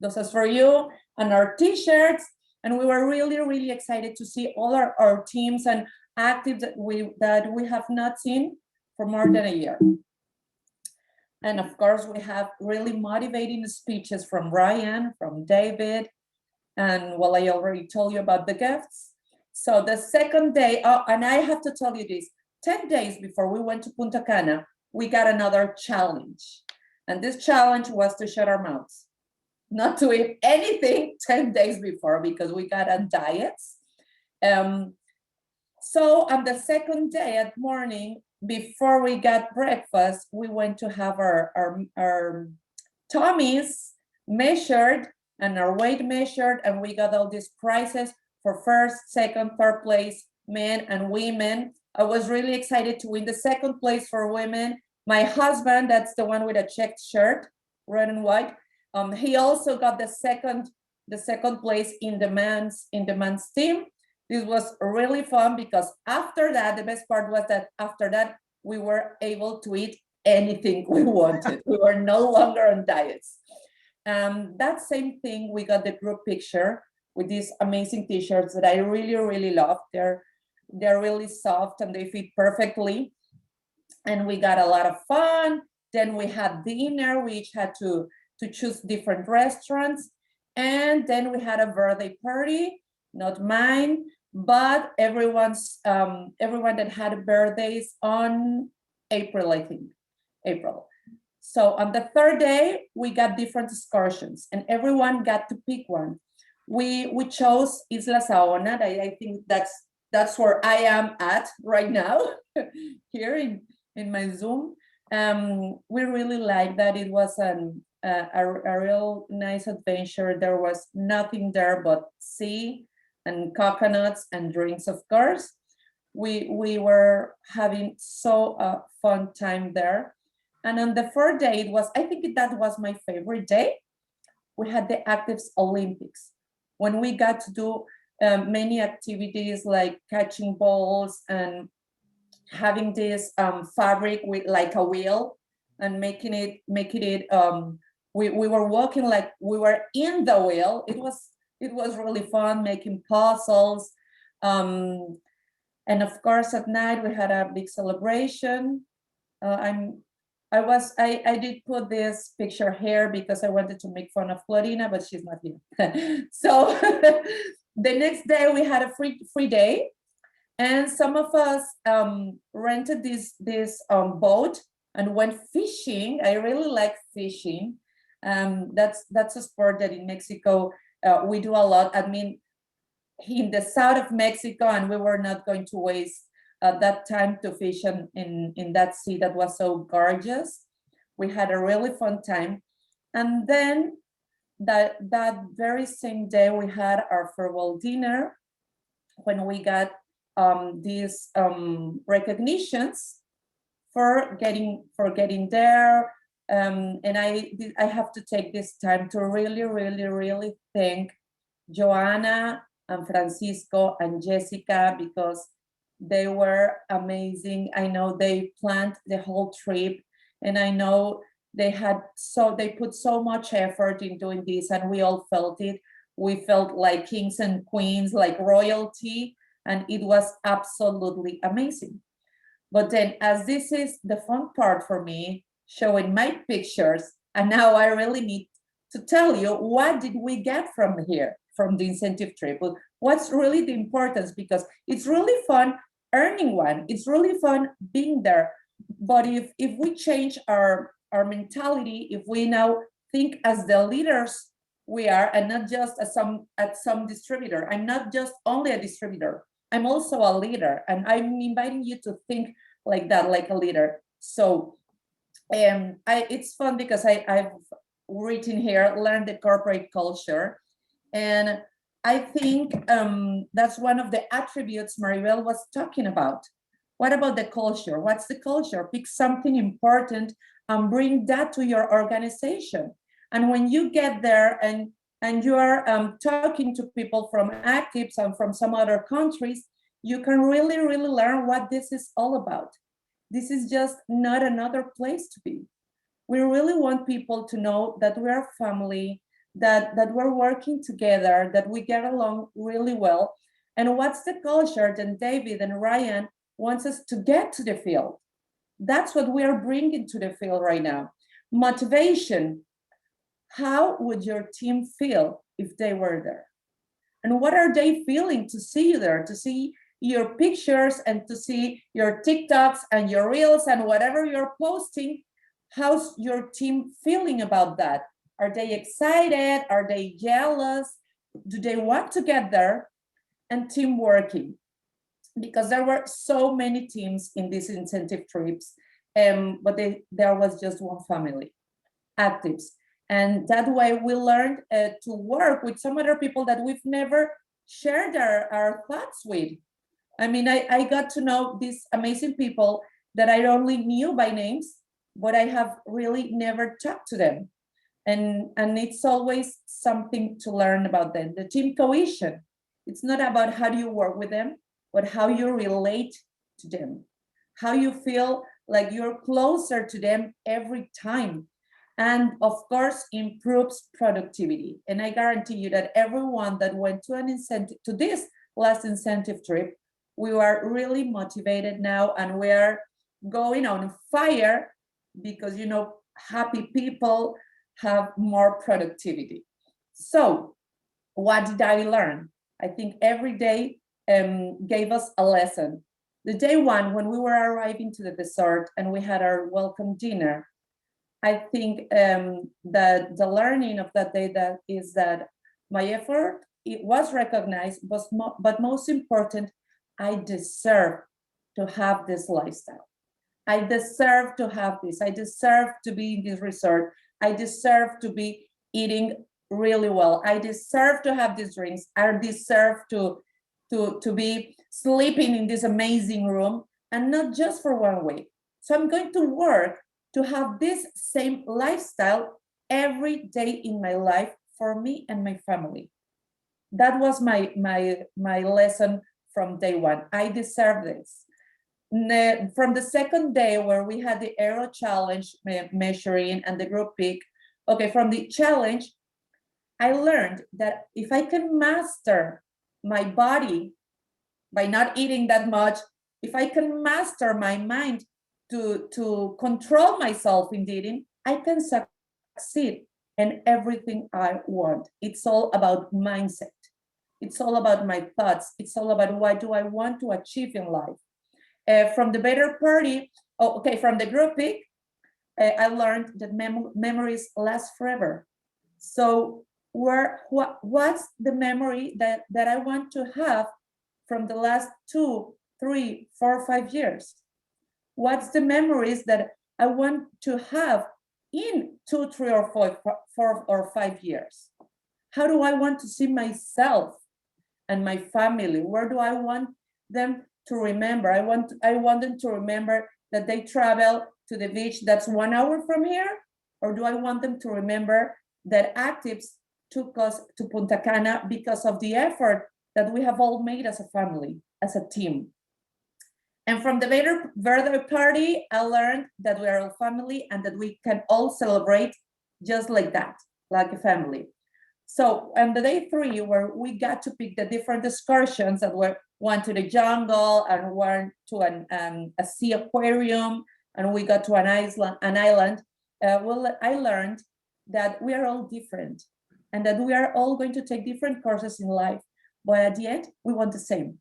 this is for you. And our t-shirts, and we were really, really excited to see all our teams and Activz that we have not seen for more than a year. And of course, we have really motivating speeches from Ryan, from David, and well, I already told you about the gifts. So the second day, and I have to tell you this, 10 days before we went to Punta Cana, we got another challenge. And this challenge was to shut our mouths, not to eat anything 10 days before, because we got on diets. So on the second day at morning, before we got breakfast, we went to have our tummies measured, and our weight measured, and we got all these prizes for first, second, third place, men and women. I was really excited to win the second place for women. My husband, that's the one with a checked shirt, red and white. He also got the second place in the men's team. This was really fun because after that, the best part was that after that, we were able to eat anything we wanted. We were no longer on diets. That same thing, we got the group picture with these amazing t-shirts that I really, really love. They're really soft and they fit perfectly. And we got a lot of fun. Then we had dinner. We each had to choose different restaurants. And then we had a birthday party, not mine, but everyone that had birthdays on April, I think, April. So on the third day, we got different excursions and everyone got to pick one. We chose Isla Saona. I think that's where I am at right now, here in my Zoom. We really liked that. It was a real nice adventure. There was nothing there but sea and coconuts and drinks, of course. We were having so fun time there. And on the fourth day, I think that was my favorite day. We had the Activz Olympics, when we got to do many activities like catching balls and having this fabric with like a wheel and making it we were walking like we were in the wheel. It was really fun, making puzzles. And of course at night we had a big celebration. I did put this picture here because I wanted to make fun of Florina, but she's not here. So the next day we had a free day, and some of us rented this boat and went fishing. I really like fishing. That's a sport that in Mexico we do a lot. I mean, in the south of Mexico, and we were not going to waste that time to fish in that sea that was so gorgeous. We had a really fun time. And then that very same day, we had our farewell dinner when we got these recognitions for getting there. And I have to take this time to really thank Joanna and Francisco and Jessica, because they were amazing. I know they planned the whole trip, and I know they put so much effort in doing this, and we all felt it. We felt like kings and queens, like royalty, and it was absolutely amazing. But then, as this is the fun part for me, showing my pictures, and now I really need to tell you, what did we get from here, from the incentive trip? What's really the importance? Because it's really fun earning one. It's really fun being there. But if we change our mentality, if we now think as the leaders we are, and not just as some distributor. I'm not just only a distributor. I'm also a leader, and I'm inviting you to think like that, like a leader. So it's fun because I've written here, learn the corporate culture. And I think that's one of the attributes Maribel was talking about. What about the culture? What's the culture? Pick something important and bring that to your organization. And when you get there and you are talking to people from Activz and from some other countries, you can really learn what this is all about. This is just not another place to be. We really want people to know that we are family, that we're working together, that we get along really well. And what's the culture? Then David and Ryan wants us to get to the field. That's what we are bringing to the field right now. Motivation. How would your team feel if they were there? And what are they feeling to see you there, to see your pictures and to see your TikToks and your reels and whatever you're posting? How's your team feeling about that? Are they excited? Are they jealous? Do they want to get there? And team working. Because there were so many teams in these incentive trips, but there was just one family, Activz. And that way we learned to work with some other people that we've never shared our thoughts with. I mean, I got to know these amazing people that I only knew by names, but I have really never talked to them. And it's always something to learn about them. The team cohesion, it's not about how do you work with them, but how you relate to them, how you feel like you're closer to them every time. And of course, improves productivity. And I guarantee you that everyone that went to an incentive, to this last incentive trip, we are really motivated now, and we are going on fire because, you know, happy people have more productivity. So what did I learn? I think every day gave us a lesson. The day one, when we were arriving to the resort and we had our welcome dinner, I think that the learning of that day that is that my effort, it was recognized, but most important, I deserve to have this lifestyle. I deserve to have this. I deserve to be in this resort. I deserve to be eating really well. I deserve to have these drinks. I deserve to be sleeping in this amazing room, and not just for 1 week. So I'm going to work to have this same lifestyle every day in my life for me and my family. That was my lesson from day one. I deserve this. From the second day where we had the aero challenge measuring and the group peak, okay, from the challenge, I learned that if I can master my body by not eating that much, if I can master my mind to control myself in eating, I can succeed in everything I want. It's all about mindset. It's all about my thoughts. It's all about what do I want to achieve in life. From the better party, from the group peak, I learned that memories last forever. So what's the memory that I want to have from the last 2, 3, 4, 5 years? What's the memories that I want to have in 2, 3, or 4 or 5 years? How do I want to see myself and my family? Where do I want them to remember? I want them to remember that they travel to the beach that's 1 hour from here, or do I want them to remember that Activz took us to Punta Cana because of the effort that we have all made as a family, as a team? And from the birthday party, I learned that we are a family and that we can all celebrate just like that, like a family. So on the day 3, where we got to pick the different excursions that were one to the jungle and one to a sea aquarium, and we got to an island. I learned that we are all different and that we are all going to take different courses in life, but at the end, we want the same.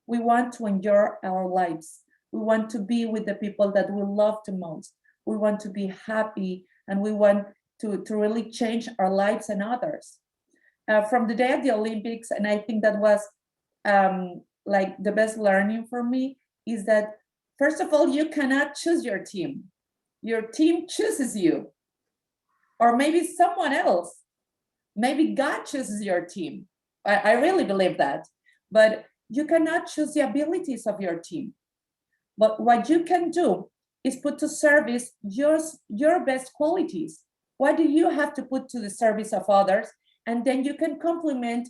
We want to enjoy our lives. We want to be with the people that we love the most. We want to be happy, and we want to really change our lives and others. From the day at the Olympics, and I think that was like the best learning for me, is that first of all, you cannot choose your team. Your team chooses you, or maybe someone else. Maybe God chooses your team. I really believe that, but you cannot choose the abilities of your team. But what you can do is put to service your best qualities. What do you have to put to the service of others? And then you can complement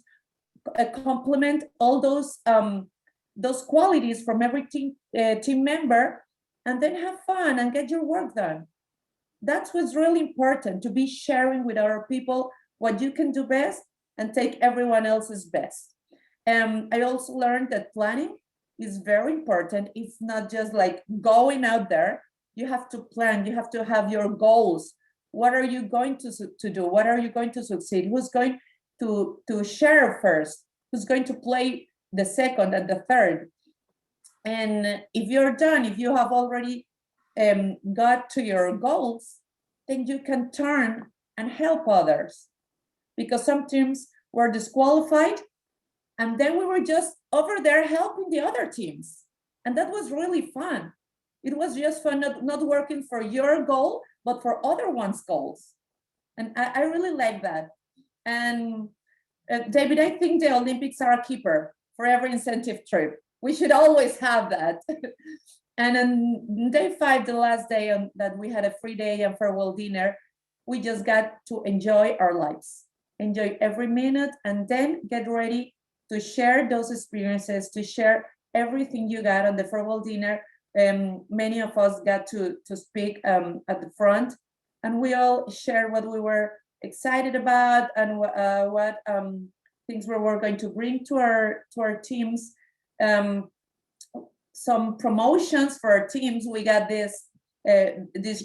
all those qualities from every team member, and then have fun and get your work done. That's what's really important, to be sharing with other people what you can do best and take everyone else's best. I also learned that planning is very important. It's not just like going out there. You have to plan. You have to have your goals. What are you going to do? What are you going to succeed? Who's going to share first? Who's going to play the second and the third? And if you're done, if you have already got to your goals, then you can turn and help others. Because sometimes we're disqualified, and then we were just over there helping the other teams. And that was really fun. It was just fun, not working for your goal, but for other one's goals. And I really like that. And David, I think the Olympics are a keeper for every incentive trip. We should always have that. And on day 5, the last day that we had a free day and farewell dinner, we just got to enjoy our lives, enjoy every minute, and then get ready to share those experiences, to share everything you got on the farewell dinner. Many of us got to speak at the front, and we all shared what we were excited about and what things we were going to bring to our teams. Some promotions for our teams. We got this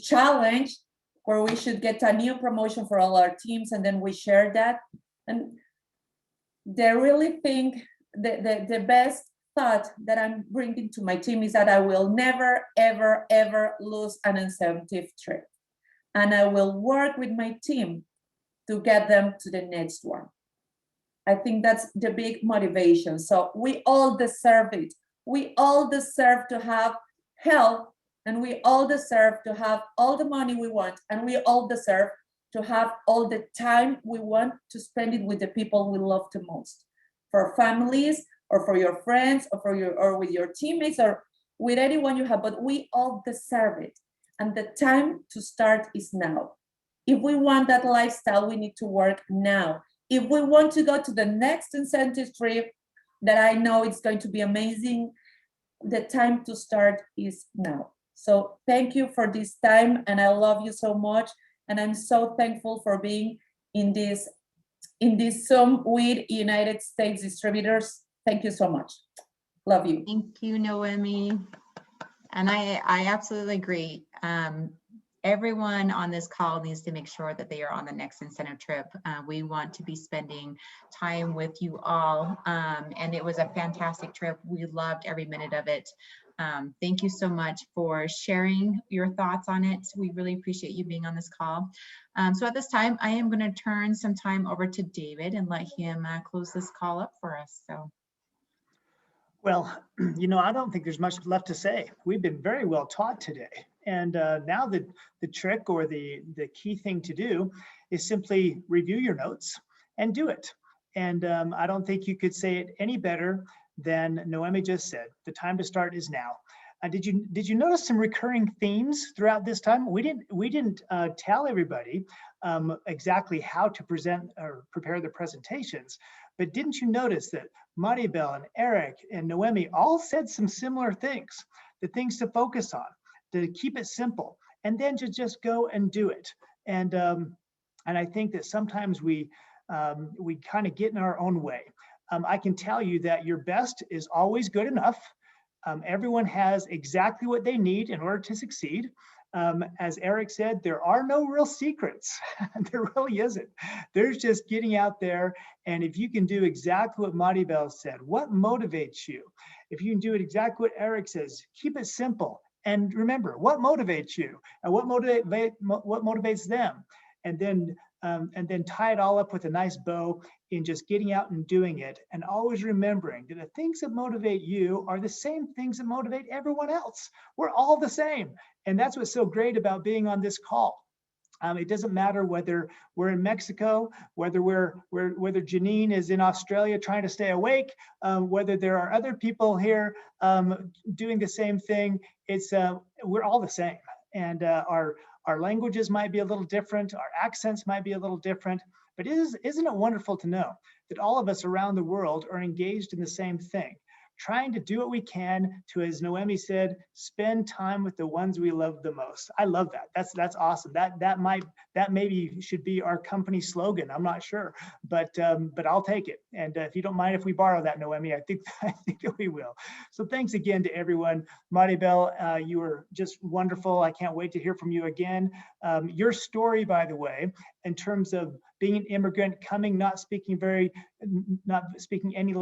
challenge where we should get a new promotion for all our teams, and then we shared that. And they really think the best thought that I'm bringing to my team is that I will never, ever, ever lose an incentive trip. And I will work with my team to get them to the next one. I think that's the big motivation. So we all deserve it. We all deserve to have health, and we all deserve to have all the money we want, and we all deserve to have all the time we want to spend it with the people we love the most, for families, or for your friends, or with your teammates, or with anyone you have. But we all deserve it, and the time to start is now. If we want that lifestyle, we need to work now. If we want to go to the next incentive trip that I know it's going to be amazing, the time to start is now. So thank you for this time, and I love you so much, and I'm so thankful for being in this Zoom with United States distributors. Thank you so much. Love you. Thank you, Noemi. And I absolutely agree. Everyone on this call needs to make sure that they are on the next incentive trip. We want to be spending time with you all. And it was a fantastic trip. We loved every minute of it. Thank you so much for sharing your thoughts on it. We really appreciate you being on this call. So at this time, I am going to turn some time over to David and let him close this call up for us. So. Well, I don't think there's much left to say. We've been very well taught today. And now the trick, or the key thing to do, is simply review your notes and do it. And I don't think you could say it any better than Noemi just said. The time to start is now. Did you notice some recurring themes throughout this time? We didn't tell everybody exactly how to present or prepare the presentations, but didn't you notice that Maribel and Eric and Noemi all said some similar things, the things to focus on, to keep it simple, and then to just go and do it. And I think that sometimes we kind of get in our own way. I can tell you that your best is always good enough. Everyone has exactly what they need in order to succeed. As Eric said, there are no real secrets. There really isn't. There's just getting out there. And if you can do exactly what Maribel said, what motivates you? If you can do it exactly what Eric says, keep it simple. And remember, what motivates you and what motivates them? And then tie it all up with a nice bow in just getting out and doing it, and always remembering that the things that motivate you are the same things that motivate everyone else. We're all the same. And that's what's so great about being on this call. It doesn't matter whether we're in Mexico, whether whether Janine is in Australia trying to stay awake, whether there are other people here doing the same thing. We're all the same. And our languages might be a little different, our accents might be a little different, but isn't it wonderful to know that all of us around the world are engaged in the same thing, trying to do what we can to, as Noemi said, spend time with the ones we love the most. I love that. That's awesome. That maybe should be our company slogan. I'm not sure, but I'll take it. And if you don't mind if we borrow that, Noemi, I think that we will. So thanks again to everyone. Maribel, you were just wonderful. I can't wait to hear from you again. Your story, by the way, in terms of being an immigrant, coming, not speaking any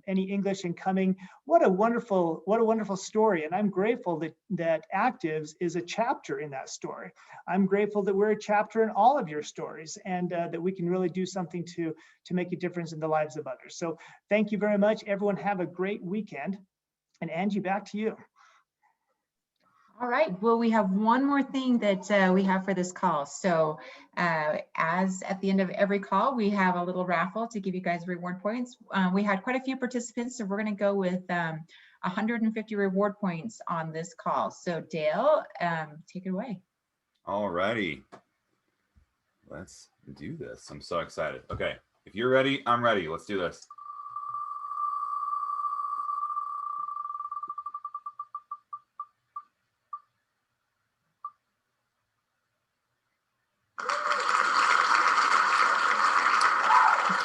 English, and coming, what a wonderful story. And I'm grateful that Activz is a chapter in that story. I'm grateful that we're a chapter in all of your stories, and that we can really do something to make a difference in the lives of others. So thank you very much. Everyone have a great weekend. And Angie, back to you. All right, well, we have one more thing that we have for this call. So as at the end of every call, we have a little raffle to give you guys reward points. We had quite a few participants, so we're going to go with 150 reward points on this call. So Dale, take it away. All righty. Let's do this. I'm so excited. Okay, if you're ready, I'm ready. Let's do this.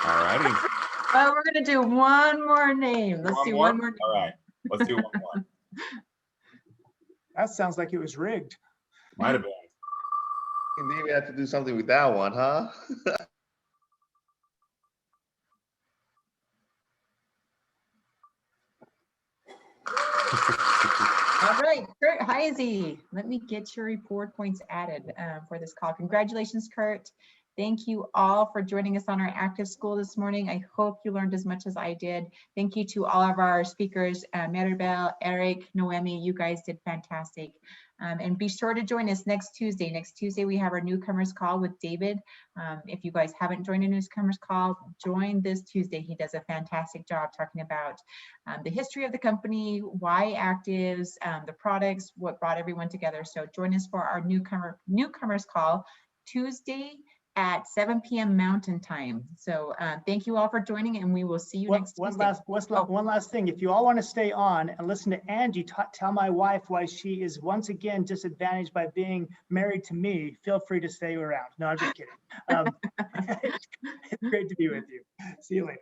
All righty. Well, we're going to do one more name. Let's do one more name. All right, let's do one more. That sounds like it was rigged. Might have been. You maybe have to do something with that one, huh? All right, Kurt Heisey, let me get your reward points added for this call. Congratulations, Kurt. Thank you all for joining us on our Active School this morning. I hope you learned as much as I did. Thank you to all of our speakers, Maribel, Eric, Noemi, you guys did fantastic. And be sure to join us next Tuesday. Next Tuesday, we have our newcomers call with David. If you guys haven't joined a newcomers call, join this Tuesday. He does a fantastic job talking about the history of the company, why Activz, the products, what brought everyone together. So join us for our newcomers call Tuesday at 7 p.m. Mountain Time. So thank you all for joining, and we will see you next Tuesday. One last thing. If you all want to stay on and listen to Angie tell my wife why she is once again disadvantaged by being married to me, feel free to stay around. No, I'm just kidding. It's great to be with you. See you later.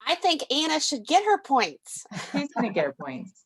I think Anna should get her points. She's going to get her points.